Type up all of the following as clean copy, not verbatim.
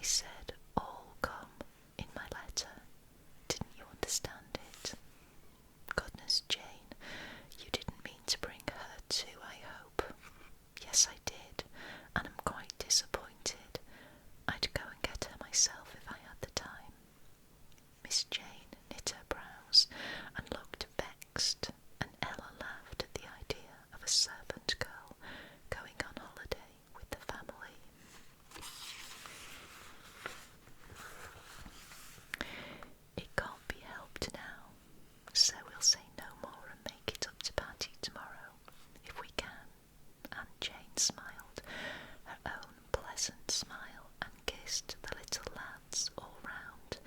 I said all come in my letter. Didn't you understand it? Goodness, Jane, you didn't mean to bring her too, I hope. Yes, I did, and I'm quite disappointed. I'd go and get her myself if I had the time. Miss Jane knit her brows and looked vexed, and Ella laughed at the idea of a servant girl going on holiday with the family. It can't be helped now, so we'll say no more and make it up to Patty tomorrow, if we can. And Jane smiled her own pleasant smile and kissed the little lads all round,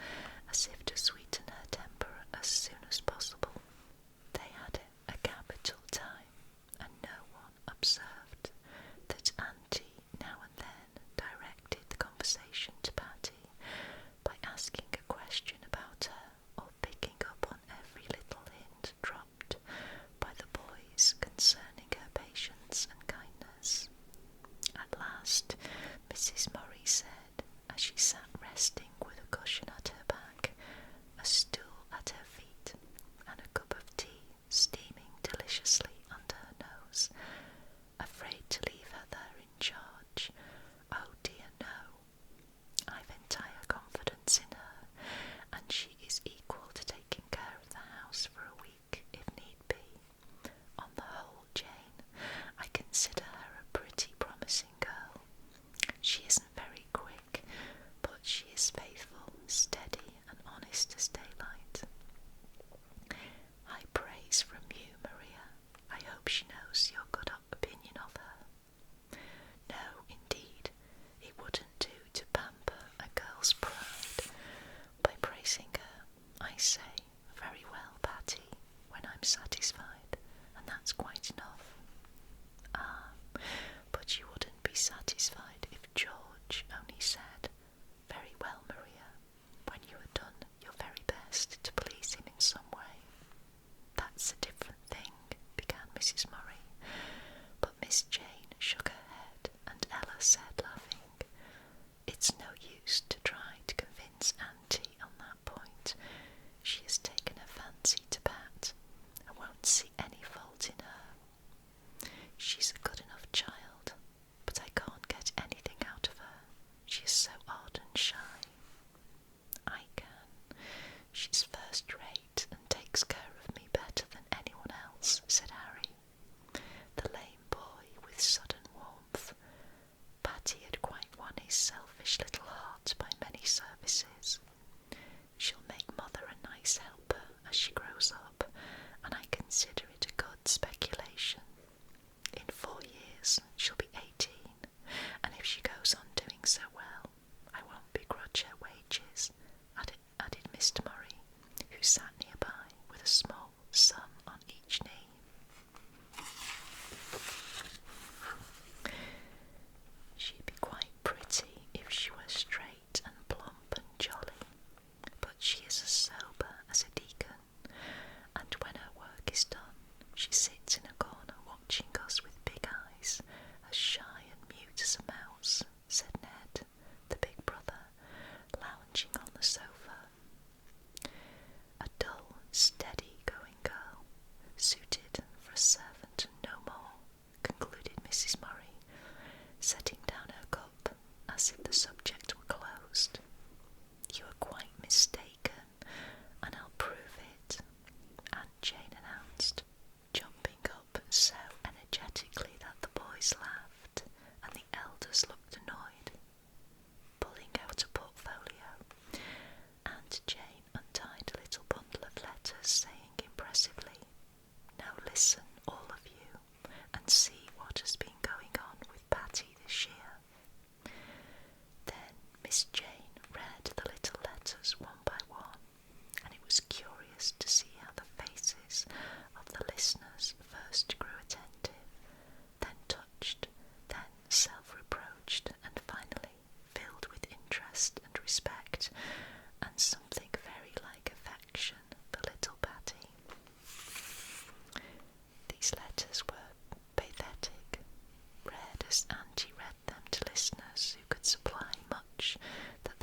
as if to sweeten her temper as soon as possible. They had a capital time, and no one observed that Auntie now and then directed the conversation to Patty by asking a question about her or picking up on every little hint dropped by the boys concerning her patience and kindness. At last, Mrs. Murray said, as she sat resting with a cushion at her back, a stool at her feet, and a cup of tea steaming deliciously under her nose, afraid to leave her there in charge. Oh dear, no. I've entire confidence in her, and she is equal to taking care of the house for a week if need be. On the whole, Jane, I consider her a pretty promising girl. She isn't very quick, but she is faithful, steady, and honest as daylight. High praise from you, Maria. I hope she knows your good opinion of her. No, indeed, it wouldn't do to pamper a girl's pride by praising her. I say, very well, Patty, when I'm satisfied, and that's quite enough. Ah, but you wouldn't be satisfied if George only said, very well, Maria, when you had done your very best to please him in some way. That's a different thing, began Mrs. Murray, but Miss Jane shook her head, and Ella said, laughing, it's no use to try to convince Auntie on that point. She has taken a fancy to Pat, and won't see any fault in her. She's a good enough child, but I can't get anything out of her. She is so odd and shy. I can. She's first rate and takes care of me better than anyone else, said Harry, the lame boy with sudden warmth. Patty had quite won his selfish little heart by many services. She'll make Mother a nice helper as she grows up, and I consider it a good speculation. In 4 years she'll be 18, and if she goes on doing so well, I won't begrudge her wages, added Mr. Murray, who sat nearby with a small sum on each knee. She'd be quite pretty if she were straight and plump and jolly, but she is as sober as a deacon, and when her work is done, she sits in a corner watching us with big eyes, as shy and mute as a mouse, said Ned, the big brother, lounging on the sofa. A dull, steady-going girl, suited for a servant and no more, concluded Mrs. Murray, setting down her cup as if the subject were closed. You are quite mistaken, and I'll prove it, Aunt Jane announced, jumping up so energetically that the boys laughed and the elders looked annoyed. Pulling out a portfolio, Aunt Jane untied a little bundle of letters, saying impressively, now listen, all of you, and see what has been going on with Patty this year. Then Miss Jane read the little letters one by one, and it was curious to see how the faces of the listeners first grew attentive, then touched, then self-reproached, and finally filled with interest and respect, and something very like affection for little Patty. These letters were pathetic, read as Auntie read them to listeners who could supply much that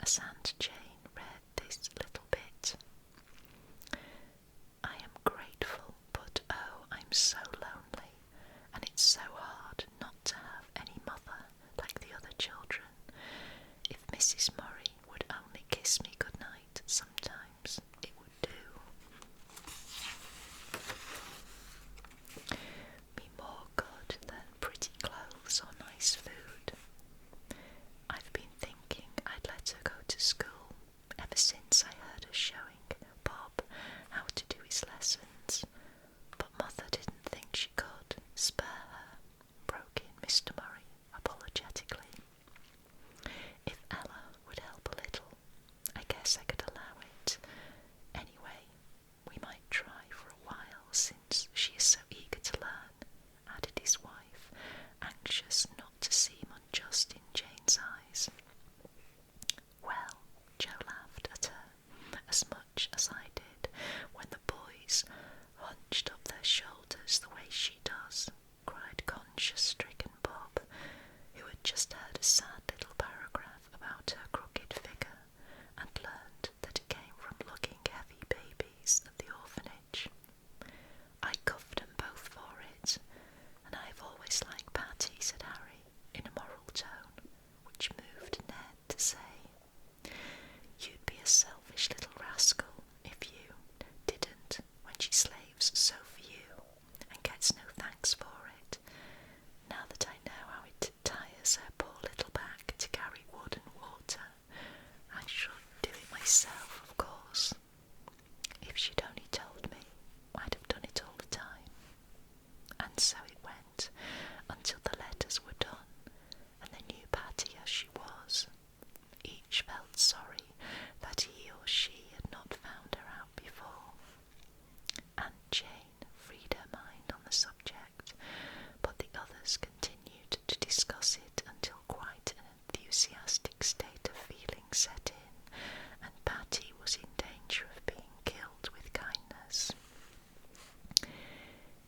as Aunt Jane read this little bit. I am grateful, but oh, I'm so lonely, and it's so hard not to have any mother like the other children. If Mrs. Murray would only kiss me goodnight sometimes, it would do. Me more good than pretty clothes or nice food. I've been thinking I'd let her go to school ever since I heard her showing Bob how to do his lessons, but Mother didn't think she could spare her, broke in Mr. Murray apologetically. If Ella would help a little, I guess I could allow it. Anyway, we might try for a while since she is so eager to learn, added his wife, anxious not to seem unjust in Jane's eyes. Well, Jo laughed at her as much as I did when the boys hunched up their shoulders the way she does, cried conscience-stricken Bob, who had just heard a sad little paragraph about her crooked figure and learned that it came from lugging heavy babies at the orphanage. I cuffed 'em both for it, and I've always liked Patty, said Harry, in a moral tone, which moved Ned to say, you'd be a selfish little rascal if you didn't when she slaves so for you and gets no thanks for it. Now that I know how it tires her poor little back to carry wood and water, I should do it myself, of course. If she'd only told me, I'd have done it all the time. And so it went, until the letters were done, and they knew Patty as she was. Each felt sorry that he or she had not found her out before. Aunt Jane freed her mind on the subject, but the others continued to discuss it until quite an enthusiastic state of feeling set in, and Patty was in danger of being killed with kindness.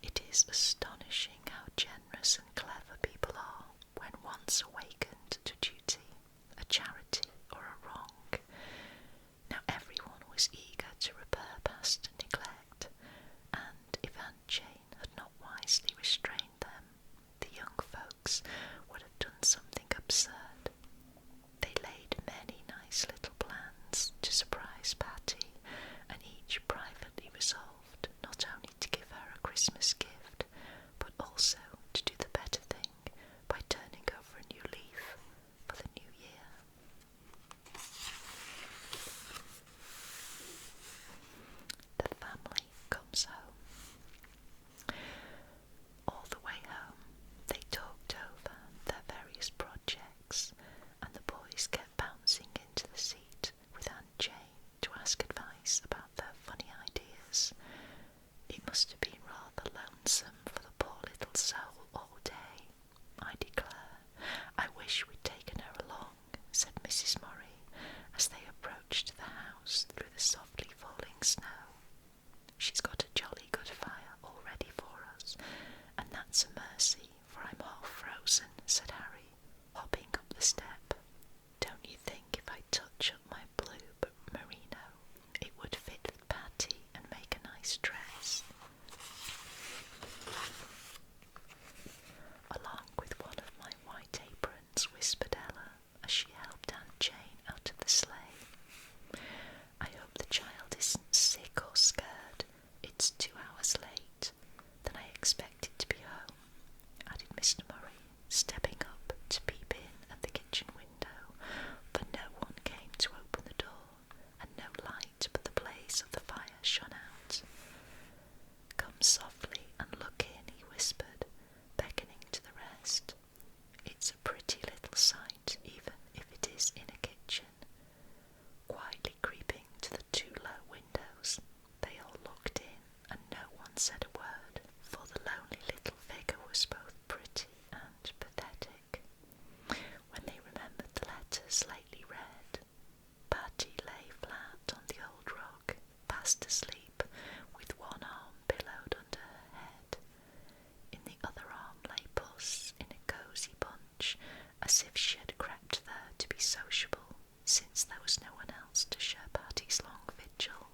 It is astonishing how generous and clever people are when once awakened to duty, a charity, or a wrong. Now everyone was eager to repair past neglect, and if Aunt Jane had not wisely restrained them, the young folks would have done something absurd. They laid many nice little since there was no one else to share Patty's long vigil.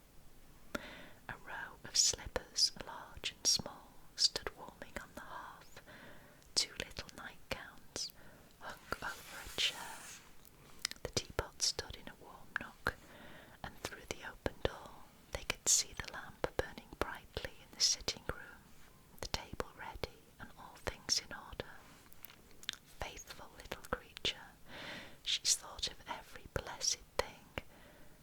A row of slippers, large and small, stood warming on the hearth. 2 little nightgowns hung over a chair. The teapot stood in a warm nook, and through the open door they could see the lamp burning brightly in the sitting room, the table ready, and all things in order. Faithful little creature, she's thought of every blessed thing,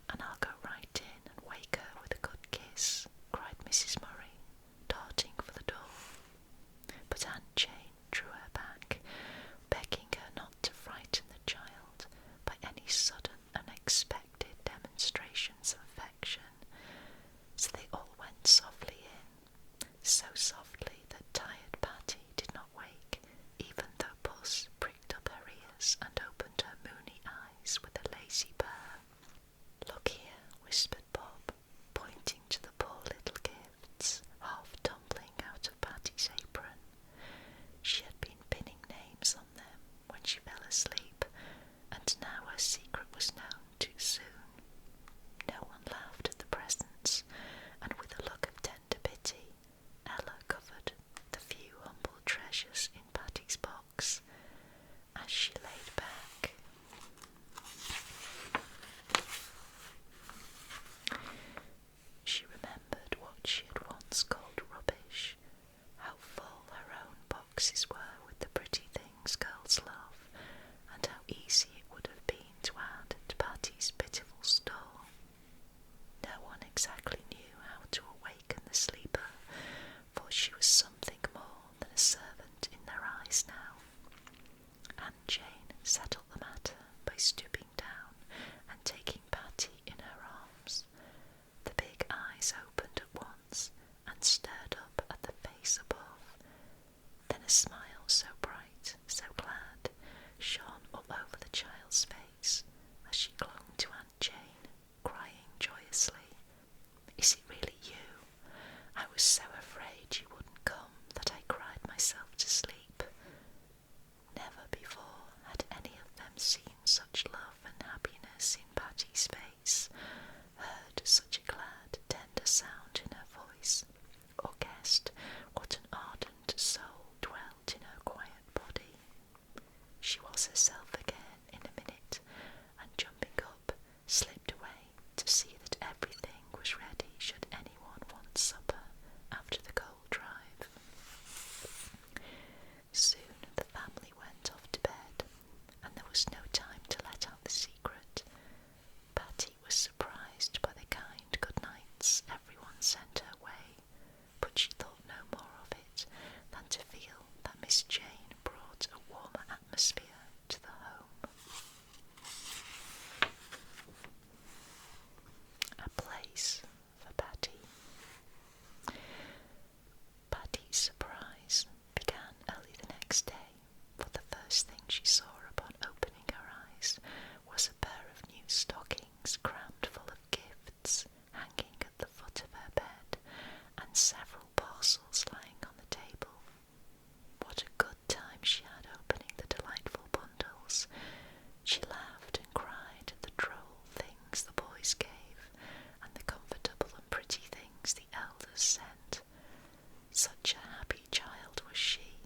and I'll go right in and wake her with a good kiss, cried Mrs. Murray, darting for the door. But Aunt Jane drew her back, begging her not to frighten the child by any sudden, unexpected demonstrations of affection. So they all went softly in, so softly that tired Patty did not wake, even though Puss pricked up her ears and opened her moony eyes with a lazy purr. "Look here," whispered Bob, pointing to the poor little gifts, half tumbling out of Patty's apron. She had been pinning names on them when she fell asleep, and now her secret was known too soon. No one laughed at the presents, and with a look of tender pity, Ella covered the few humble treasures in Patty's box. As she laid back, she remembered what she had once called rubbish, how full her own boxes were with the pretty things girls love, and how easy it would have been to add to Patty's pitiful store. No one exactly knew how to awaken the sleeper, for she was something more than a servant in their eyes now. Aunt Jane settled the matter by stooping down and taking Patty in her arms. The big eyes opened at once and stared up at the face above. Then a smile so bright, so glad, shone all over the child's face as she clung to Aunt Jane, crying joyously, "Is it really you? I was so afraid you wouldn't come that I cried myself to sleep." Never before had any of them seen such love and happiness in Patty's face, heard such a glad, tender sound in her voice, or guessed what an ardent soul dwelt in her quiet body. She was herself again in a minute, and jumping up, slipped away to see that everything was ready should anyone want supper after the coal drive. Soon the family went off to bed, and there was no time to let out the secret. Patty was surprised by the kind good nights everyone sent her way, but she thought no more of it than to feel that Miss Jane brought a warmer atmosphere to the home. A place for Patty. Patty's surprise began early the next day, for the first thing she saw upon opening her eyes was a pair of new stockings crammed full of gifts hanging at the foot of her bed, and several parcels lying on the table. What a good time she had opening the delightful bundles. She laughed and cried at the droll things the boys gave, and the comfortable and pretty things the elders sent. Such a happy child was she,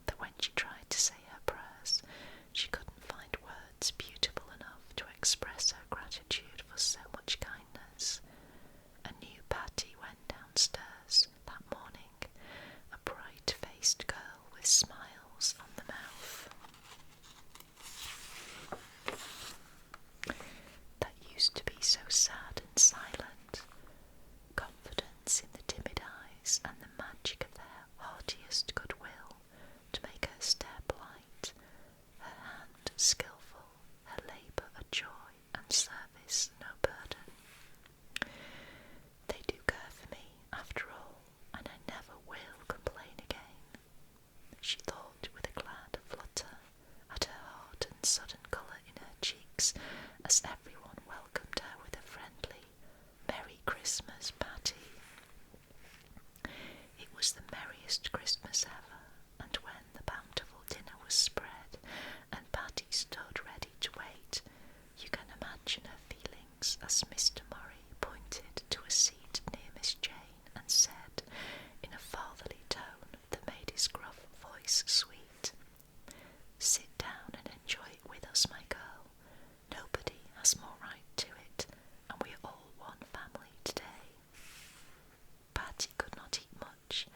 that when she tried to say her prayers, she couldn't find words beautiful enough to express her gratitude for so much kindness. A new Patty went downstairs that morning, a bright-faced girl with smiles on the mouth. That used to be so sad and silent, confidence in the timid eyes and the magic of their heartiest goodwill to make her step light, her hand skilful, her labour a joy, and service no burden. They do care for me, after all, and I never will complain again, she thought with a glad flutter at her heart and sudden colour in her cheeks, as everyone welcomed her with a friendly "Merry Christmas, Patty." It was the merriest Christmas ever, and when the bountiful dinner was spread, and Patty stood ready to wait, you can imagine mention her feelings as Mr. Murray pointed to a seat near Miss Jane and said, in a fatherly tone that made his gruff voice sweet, "Sit down and enjoy it with us, my girl. Nobody has more right to it, and we are all one family today." Patty could not eat much.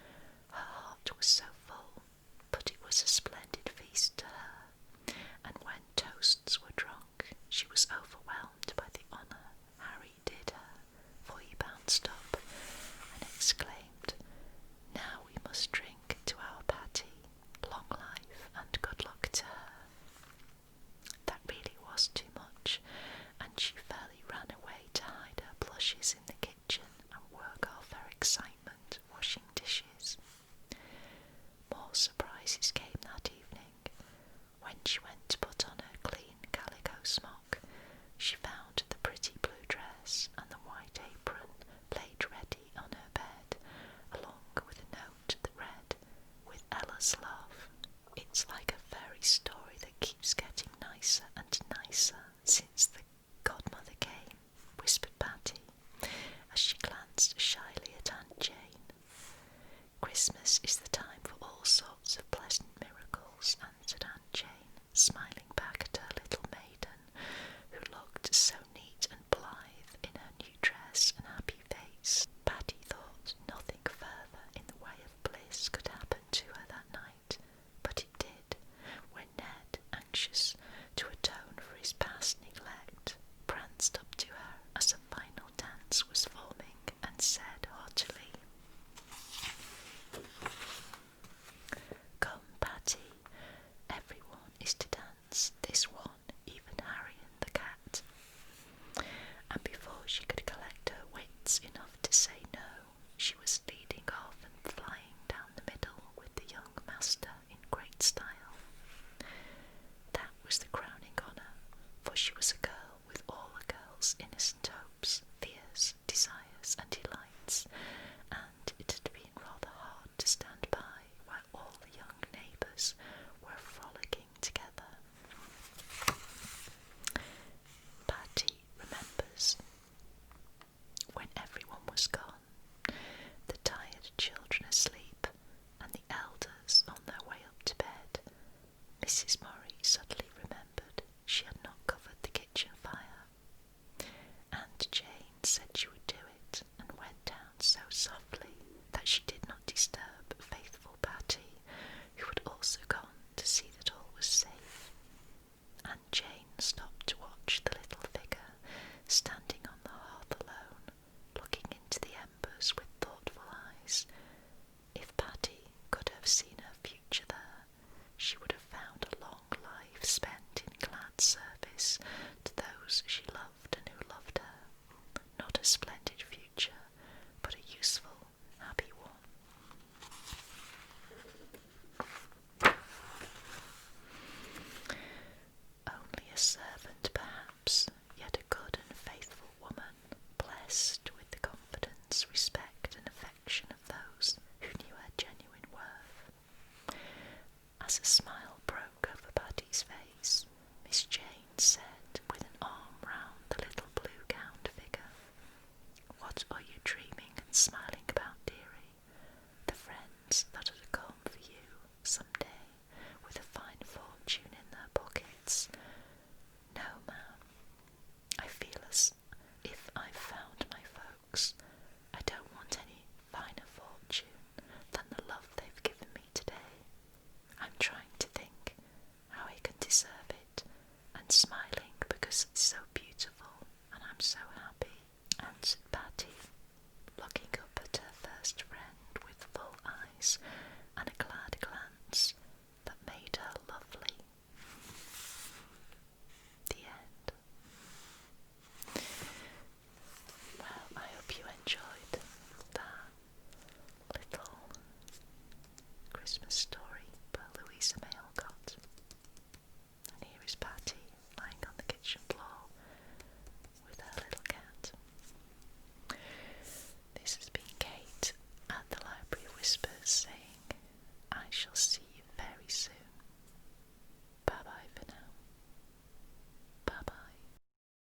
Her heart was so full, but it was a splendid feast to her, and when toasts were drunk, she was overwhelmed by the honour Harry did her, for he bounced up and exclaimed, "Now we must drink to our Patty, long life and good luck to her." That really was too much, and she fairly ran away to hide her blushes in the kitchen and work off her excitement washing dishes. More surprises came that evening. When she went to put on her clean calico smock, she found the pretty blue dress and the white apron laid ready on her bed, along with a note that read, "With Ella's love." "It's like a fairy story that keeps getting nicer and nicer since the godmother came," whispered Patty, as she glanced shyly at Aunt Jane. "Christmas is the time for all sorts of pleasant miracles," answered Aunt Jane, smiling back at her little maiden, who looked so neat and blithe in her new dress and happy face. Patty thought nothing further in the way of bliss could happen to her that night, but it did, when Ned, anxious to atone for his past neglect, pranced up to her as a final dance was forming and said heartily, "Come, Patty, everyone is to dance this one, even Harry and the cat." And before she could collect her wits enough to say no, she was leading off and flying down the middle with the young master in great style. That was the crowning honour, for she was a girl with all a girl's innocent hopes, fears, desires, and delights, and it had been rather hard to stand by while all the young neighbours were frolicking together. Patty remembers when everyone was gone, the tired children asleep, and the elders on their way up to bed. Mrs. Murray suddenly remembered she had not covered the kitchen fire. Aunt Jane said she would do it, and went down so softly that she did not disturb faithful Patty, who had also gone to see that all was safe. Aunt Jane stopped to watch the little figure standing on the hearth alone, looking into the embers with thoughtful eyes. If Patty could have seen her future there, she would have found a long life spent in glad service to those she